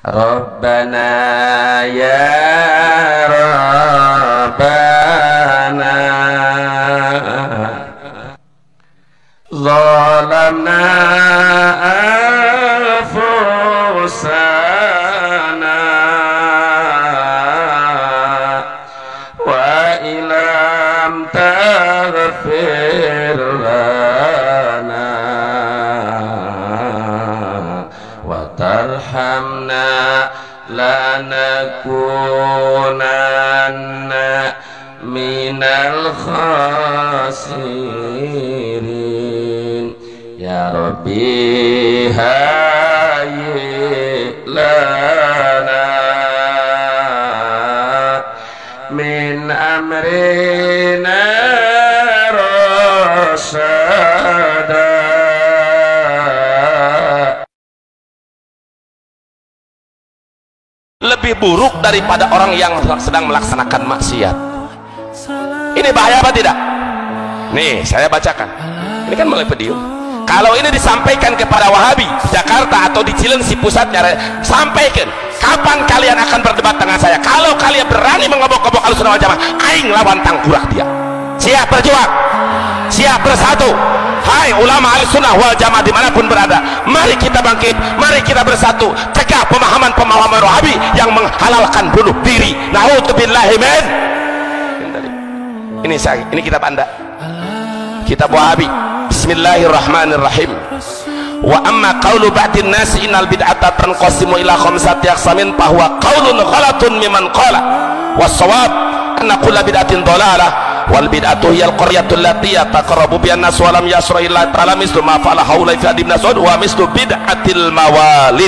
Rabbana ya Rabbana zalamna anfusana wa ilam taghfir lana wa tarhamna lanakunanna minal khasirin. Ya Rabbi hayyi lana min amrina rasyada. Lebih buruk daripada orang yang sedang melaksanakan maksiat. Ini bahaya apa tidak? Nih saya bacakan, ini kan mulai video. Kalau ini disampaikan kepada Wahabi Jakarta atau di Cilengsi pusatnya, sampaikan kapan kalian akan berdebat dengan saya. Kalau kalian berani mengobok-obok Ahlussunnah wal Jamaah, aing lawan tangkurak dia. Siap berjuang, siap bersatu. Hai ulama Ahlussunnah wal Jamaah dimanapun berada, mari kita bangkit, mari kita bersatu, cegah pemahaman-pemahaman Wahabi yang menghalalkan bunuh diri. Na'udzubillahi min. Ini kitab Anda, kitab Wahabi. Bismillahirrahmanirrahim. Wa amma qawlu ba'din nasi innal bid'ata tanqasimu ila khamsati aqsamin fa huwa qawlun ghalatun mimman qala was-shawab anna kulla bid'atin dhalalah wal bid'atu hiya al-qaryatu allati yataqarrabu biha an-nas wa lam yasra illa ta'ala mislu ma fa'ala haula fi ibn Mas'ud wa mislu bid'atil mawalid.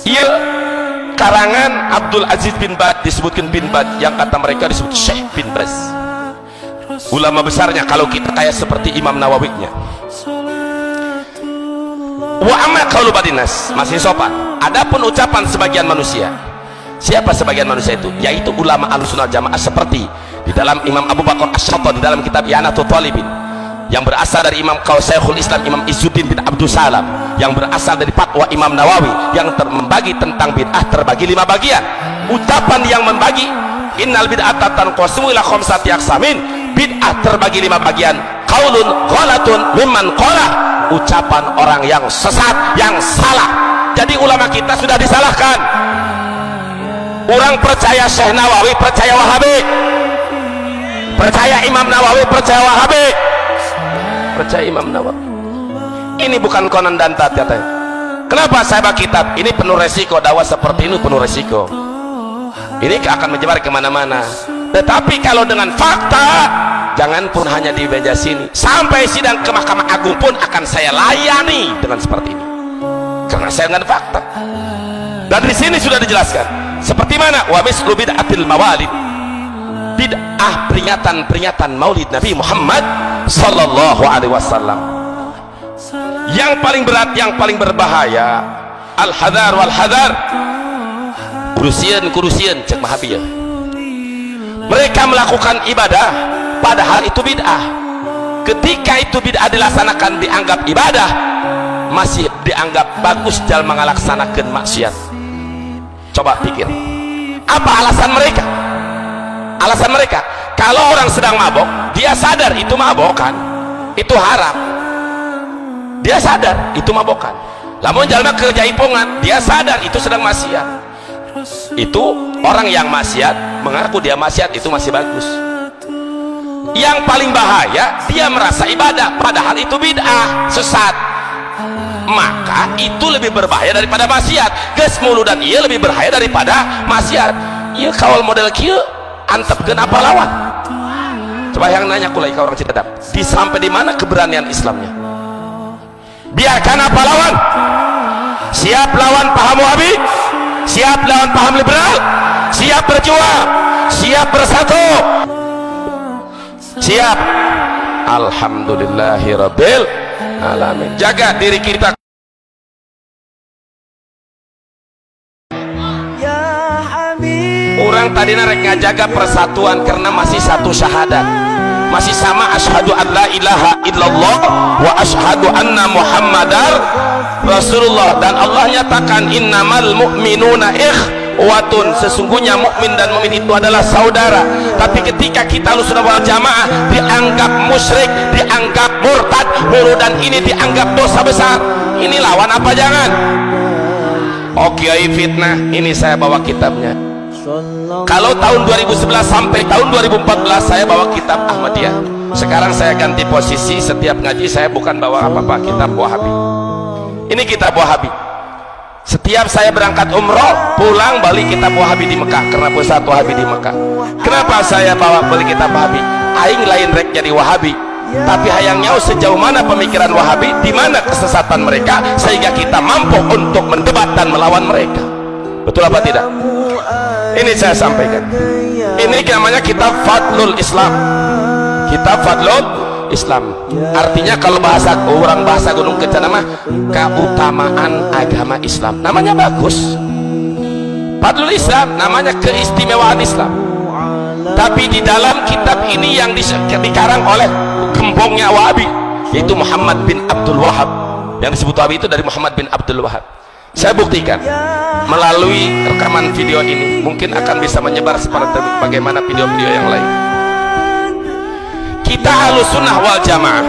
Iya, karangan Abdul Aziz bin Baz, disebutkan bin Baz, yang kata mereka disebut Syekh bin Baz, ulama besarnya. Kalau kita kayak seperti Imam Nawawi-nya. Wa amma qaulu badinas, masih sopan. Adapun ucapan sebagian manusia. Siapa sebagian manusia itu? Yaitu ulama Ahlussunnah Jamaah seperti di dalam Imam Abu Bakar Asy-Syatani di dalam kitab I'anatul Talibin, yang berasal dari Imam Syekhul Islam Imam Izzuddin bin Abdul Salam, yang berasal dari fatwa Imam Nawawi yang membagi tentang bid'ah terbagi 5 bagian. Ucapan yang membagi innal bid'ata tanqasimu ila khamsati aqsamin, bid'ah terbagi 5 bagian. Qaulun ghalatun mimman qala, ucapan orang yang sesat, yang salah. Jadi ulama kita sudah disalahkan. Orang percaya Syekh Nawawi, percaya Wahabi, percaya Imam Nawawi, percaya Wahabi, percaya Imam Nawawi. Ini bukan konon dan tat katanya. Kenapa saya baca kitab ini? Penuh resiko, dakwah seperti ini penuh resiko. Ini akan menyebar kemana-mana. Tetapi kalau dengan fakta, jangan pun hanya di meja sini, sampai sidang ke Mahkamah Agung pun akan saya layani dengan seperti ini, karena saya dengan fakta. Dan di sini sudah dijelaskan seperti mana wa mislu bid'atil mawalid, bid'ah peringatan maulid Nabi Muhammad sallallahu alaihi wasallam. Yang paling berat, yang paling berbahaya, al-hadar wal hadar, kurusian cek mahabiyah. Mereka melakukan ibadah padahal itu bid'ah. Ketika itu bid'ah dilaksanakan dianggap ibadah, masih dianggap bagus dalam melaksanakan maksiat. Coba pikir, apa alasan mereka? Alasan mereka, kalau orang sedang mabok, dia sadar itu mabokan, itu haram. Dia sadar itu mabokan. Lamun jalma ke jaipongan, dia sadar itu sedang maksiat. Itu orang yang maksiat mengaku dia maksiat, itu masih bagus. Yang paling bahaya, dia merasa ibadah padahal itu bid'ah, sesat. Maka itu lebih berbahaya daripada maksiat. Geus mulu dan ia lebih berbahaya daripada maksiat. Ieu kawal model kieu antep kenapa lawan? Coba yang nanya kulai ke orang Cikedap, di sampai di mana keberanian Islamnya? Biarkan apa lawan? Siap lawan paham Wahabi? Siap lawan paham liberal? Siap berjuang? Siap bersatu? Siap? Alhamdulillahirabbil alamin. Jaga diri kita. Orang tadi narek ngajaga persatuan karena masih satu syahadat, masih sama asyhadu an la ilaha illallah wa asyhadu anna muhammadar Rasulullah, dan Allah nyatakan innamal mu'minuna ikhwatun, sesungguhnya mukmin dan mukmin itu adalah saudara. Tapi ketika kita Ahlussunnah wal Jamaah dianggap musyrik, dianggap murtad, dan ini dianggap dosa besar, ini lawan apa jangan? Oke, fitnah. Ini saya bawa kitabnya. Kalau tahun 2011 sampai tahun 2014 saya bawa kitab Ahmadiyah. Sekarang saya ganti posisi, setiap ngaji saya bukan bawa apa-apa, kitab Wahabi. Ini kitab Wahabi. Setiap saya berangkat umroh, pulang balik kitab Wahabi di Mekah, karena pusat Wahabi di Mekah. Kenapa saya bawa beli kitab Wahabi? Aing lain rek jadi Wahabi, tapi hayangnya sejauh mana pemikiran Wahabi, di mana kesesatan mereka, sehingga kita mampu untuk mendebat dan melawan mereka. Betul apa tidak? Ini saya sampaikan. Ini namanya kitab Fadlul Islam. Kitab Fadlul Islam. Artinya kalau bahasa orang bahasa Gunung Kencana mah keutamaan agama Islam. Namanya bagus. Fadlul Islam namanya keistimewaan Islam. Tapi di dalam kitab ini yang dikarang oleh gembongnya Wahabi, yaitu Muhammad bin Abdul Wahab. Yang disebut Wahabi itu dari Muhammad bin Abdul Wahab. Saya buktikan melalui rekaman video ini, mungkin akan bisa menyebar seperti bagaimana video-video yang lain. Kita Ahlussunnah wal Jamaah,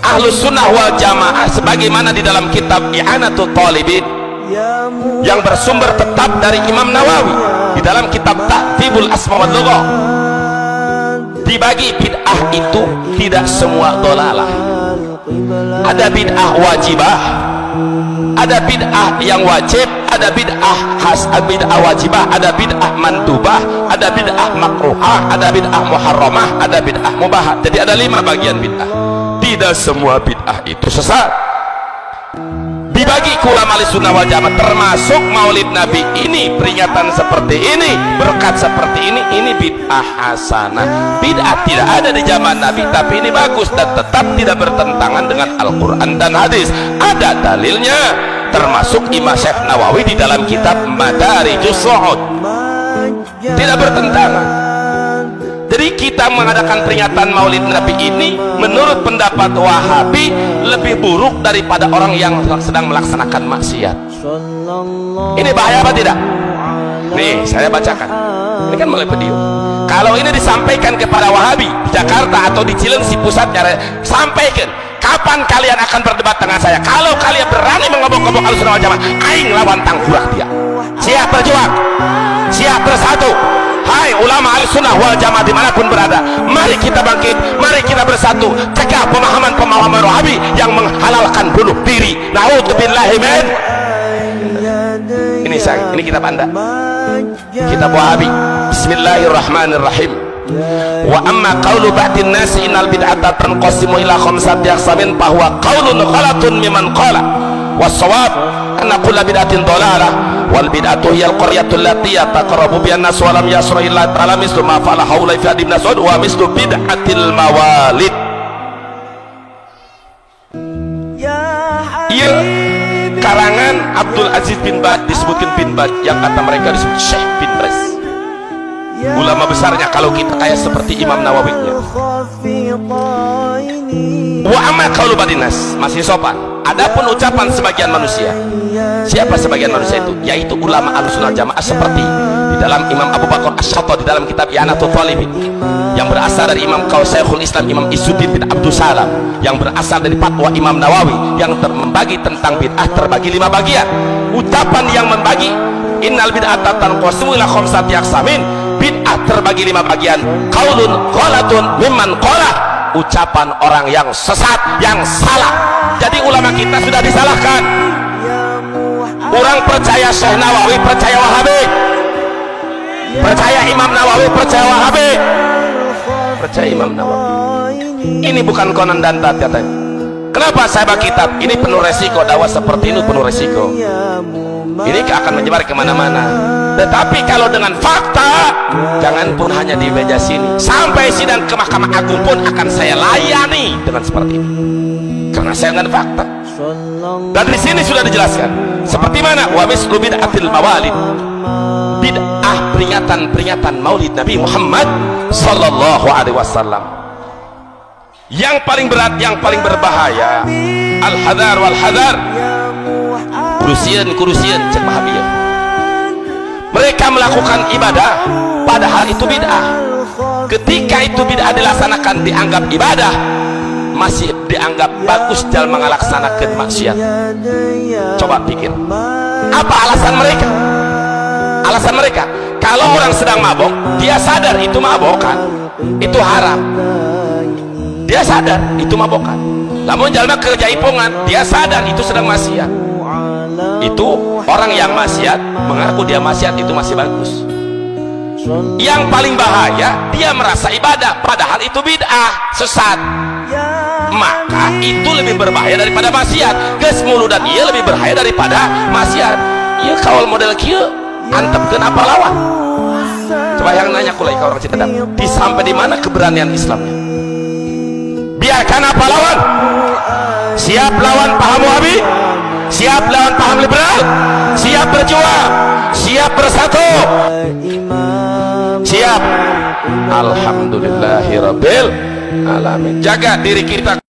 Ahlussunnah wal Jamaah sebagaimana di dalam kitab I'anatul Talibin yang bersumber tetap dari Imam Nawawi, di dalam kitab Tahdzibul Asma wal Lughah, dibagi bid'ah itu tidak semua dolalah. Ada bid'ah wajibah, ada bid'ah yang wajib, ada bid'ah bid'ah wajibah, ada bid'ah mandubah, ada bid'ah makruhah, ada bid'ah muharramah, ada bid'ah mubah. Jadi ada 5 bagian bid'ah. Tidak semua bid'ah itu sesat. Dibagi ulama Ahlussunnah wal Jamaah, termasuk Maulid Nabi ini, peringatan seperti ini, berkat seperti ini bid'ah hasanah. Bid'ah tidak ada di zaman Nabi, tapi ini bagus dan tetap tidak bertentangan dengan Al-Quran dan hadis. Ada dalilnya, termasuk Imam Syekh Nawawi di dalam kitab Madarijus Su'ud. Tidak bertentangan. Jadi kita mengadakan peringatan Maulid Nabi ini menurut pendapat Wahabi lebih buruk daripada orang yang sedang melaksanakan maksiat. Ini bahaya apa tidak? Nih saya bacakan. Ini kan melalui video. Kalau ini disampaikan kepada Wahabi di Jakarta atau di Cilengsi pusatnya, sampaikan. Kapan kalian akan berdebat dengan saya? Kalau kalian berani mengobok-obok Ahlussunnah wal Jamaah, aing lawan tanggurak dia. Siap berjuang, siap bersatu. Hai ulama Ahlussunnah wal Jamaah dimanapun berada, mari kita bangkit, mari kita bersatu, cegah pemahaman-pemahaman Wahabi yang menghalalkan bunuh diri. Na'udzubillahi min. Ini kitab Anda, kitab Wahabi. Bismillahirrahmanirrahim. Wa amma qawlu ba'din nasi innal bid'ata tanqasimu ila khamsati aqsamin fa huwa qawlun ghalatun mimman qala was-shawab anna kulla bid'atin dhalalah wal bid'atu hiya al-qaryatul lati yataqarrabu bihan nas wa lam yasra illa ta'ala mislu ma fa'ala haula fi ibn Mas'ud wa mislu bid'atil mawalid. Iya, karangan Abdul Aziz bin Baz, disebutkan bin Baz, yang kata mereka disebut Syekh bin Baz. Ulama besarnya kalau kita kayak seperti Imam Nawawi nya. Wa amma qaulu badinas, masih sopan. Adapun ucapan sebagian manusia. Siapa sebagian manusia itu? Yaitu ulama Ahlussunnah Jamaah seperti di dalam Imam Abu Bakar Asy-Syatani di dalam kitab I'anatul Talibin, yang berasal dari Imam Syekhul Islam Imam Izzuddin bin Abdul Salam, yang berasal dari fatwa Imam Nawawi yang membagi tentang bid'ah terbagi 5 bagian. Ucapan yang membagi innal bid'ata tanqasimu ila khamsati aqsamin, bid'ah terbagi 5 bagian. Qaulun ghalatun mimman qala, ucapan orang yang sesat, yang salah. Jadi ulama kita sudah disalahkan. Orang percaya Syekh Nawawi, percaya Wahabi. Percaya Imam Nawawi, percaya Wahabi. Percaya Imam Nawawi. Ini bukan konon dan katanya. Kenapa saya baca kitab ini? Penuh resiko, dakwah seperti ini penuh resiko. Ini akan menyebar kemana-mana. Tetapi kalau dengan fakta, jangan pun hanya di meja sini, sampai sidang ke Mahkamah Agung pun akan saya layani dengan seperti ini, karena saya dengan fakta. Dan di sini sudah dijelaskan seperti mana wa mislu bid'atil mawalid, bid'ah peringatan Maulid Nabi Muhammad sallallahu alaihi wasallam. yang paling berat, yang paling berbahaya. Al-hadar wal hadar, kurusian cek Wahabiyah. Mereka melakukan ibadah padahal itu bid'ah. Ketika itu bid'ah dilaksanakan dianggap ibadah, masih dianggap bagus dalam melaksanakan maksiat. Coba pikir, apa alasan mereka? Alasan mereka, kalau orang sedang mabok, dia sadar itu mabokan, itu haram. Dia sadar itu mabokan. Namun jalma kerja ipongan, dia sadar itu sedang maksiat. Itu orang yang maksiat mengaku dia maksiat, itu masih bagus. Yang paling bahaya, dia merasa ibadah padahal itu bid'ah, sesat. Maka itu lebih berbahaya daripada maksiat. Geus muludan ieu lebih berbahaya daripada maksiat. Ieu kaul model kieu antepkeun apa lawan? Coba yang nanya kulai ke orang Citadam, di sampai di mana keberanian Islamnya? Biarkan apa lawan? Siap lawan paham Wahabi? Siap lawan paham liberal? Siap berjuang? Siap bersatu? Siap. Alhamdulillahirabbil alamin. Jaga diri kita.